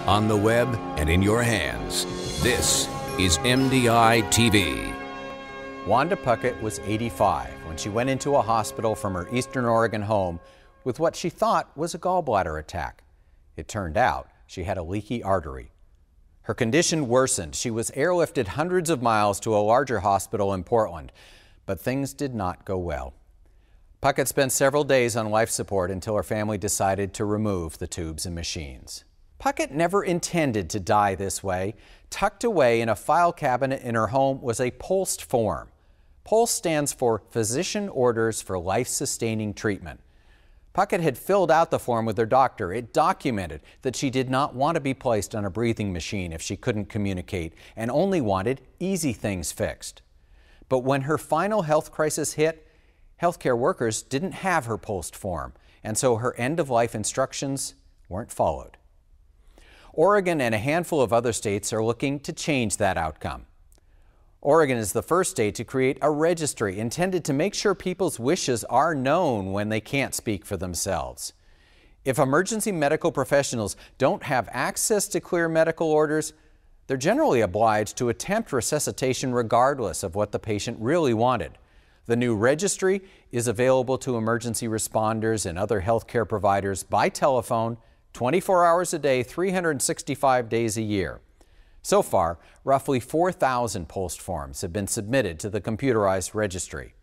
on the web, and in your hands. This is MDiTV. Wanda Puckett was 85 when she went into a hospital from her Eastern Oregon home with what she thought was a gallbladder attack. It turned out she had a leaky artery. Her condition worsened. She was airlifted hundreds of miles to a larger hospital in Portland, but things did not go well. Puckett spent several days on life support until her family decided to remove the tubes and machines. Puckett never intended to die this way. Tucked away in a file cabinet in her home was a POLST form. POLST stands for Physician Orders for Life-Sustaining Treatment. Puckett had filled out the form with her doctor. It documented that she did not want to be placed on a breathing machine if she couldn't communicate and only wanted easy things fixed. But when her final health crisis hit, healthcare workers didn't have her POLST form, and so her end-of-life instructions weren't followed. Oregon and a handful of other states are looking to change that outcome. Oregon is the first state to create a registry intended to make sure people's wishes are known when they can't speak for themselves. If emergency medical professionals don't have access to clear medical orders, they're generally obliged to attempt resuscitation regardless of what the patient really wanted. The new registry is available to emergency responders and other healthcare providers by telephone 24 hours a day, 365 days a year. So far, roughly 4,000 POLST forms have been submitted to the computerized registry.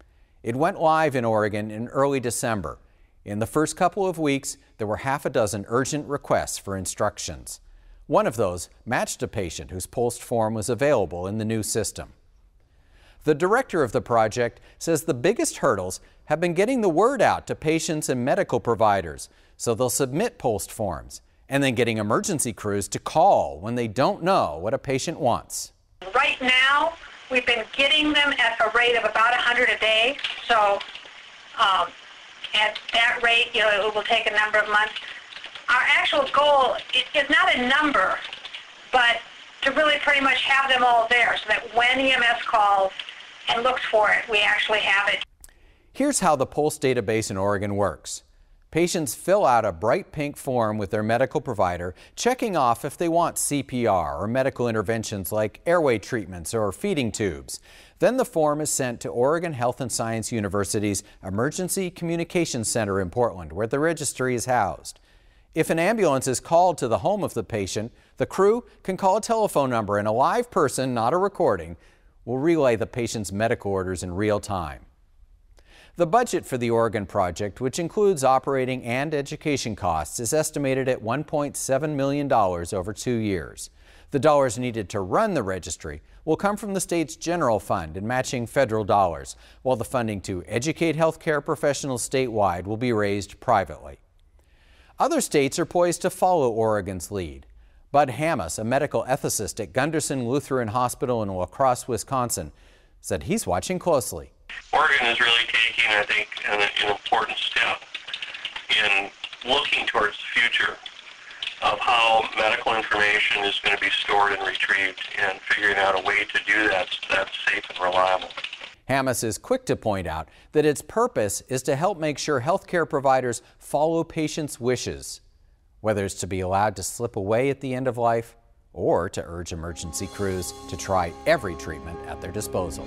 It went live in Oregon in early December. In the first couple of weeks, there were half a dozen urgent requests for instructions. One of those matched a patient whose POLST form was available in the new system. The director of the project says the biggest hurdles have been getting the word out to patients and medical providers, so they'll submit POLST forms, and then getting emergency crews to call when they don't know what a patient wants. Right now, we've been getting them at a rate of about 100 a day, so at that rate, it will take a number of months. Our actual goal is not a number, but to really pretty much have them all there so that when EMS calls and looks for it, we actually have it. Here's how the POLST database in Oregon works. Patients fill out a bright pink form with their medical provider, checking off if they want CPR or medical interventions like airway treatments or feeding tubes. Then the form is sent to Oregon Health and Science University's Emergency Communications Center in Portland, where the registry is housed. If an ambulance is called to the home of the patient, the crew can call a telephone number and a live person, not a recording, will relay the patient's medical orders in real time. The budget for the Oregon project, which includes operating and education costs, is estimated at $1.7 million over 2 years. The dollars needed to run the registry will come from the state's general fund and matching federal dollars, while the funding to educate healthcare professionals statewide will be raised privately. Other states are poised to follow Oregon's lead. Bud Hammes, a medical ethicist at Gunderson Lutheran Hospital in La Crosse, Wisconsin, said he's watching closely. Oregon is really taking, I think, an important step in looking towards the future of how medical information is going to be stored and retrieved and figuring out a way to do that so that's safe and reliable. Hammes is quick to point out that its purpose is to help make sure healthcare providers follow patients' wishes, whether it's to be allowed to slip away at the end of life or to urge emergency crews to try every treatment at their disposal.